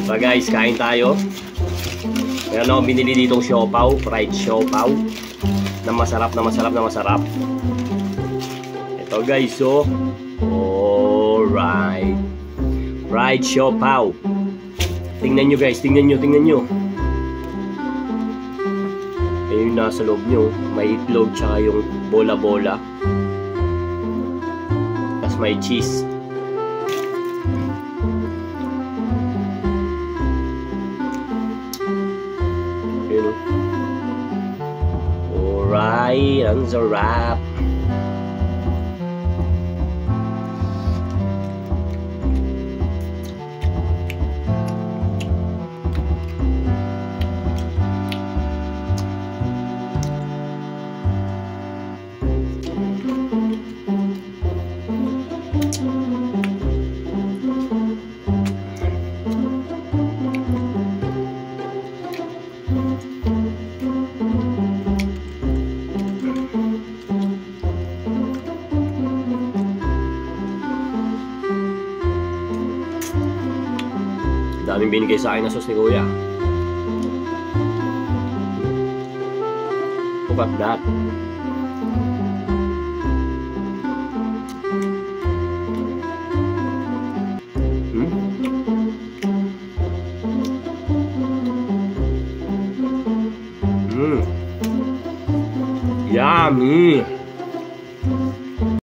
So guys, kain tayo. Meron akong binili ditong siopaw, fried siopaw na masarap na masarap na masarap. Ito guys, so alright, fried siopaw. Tingnan nyo guys, tingnan nyo. Ayun, nasa loob nyo, may itlog tsaka yung bola-bola. Tapos may cheese. Alright, ang sarap. Daming binigay sa akin na sauce ni Kuya. Look at that. Yummy.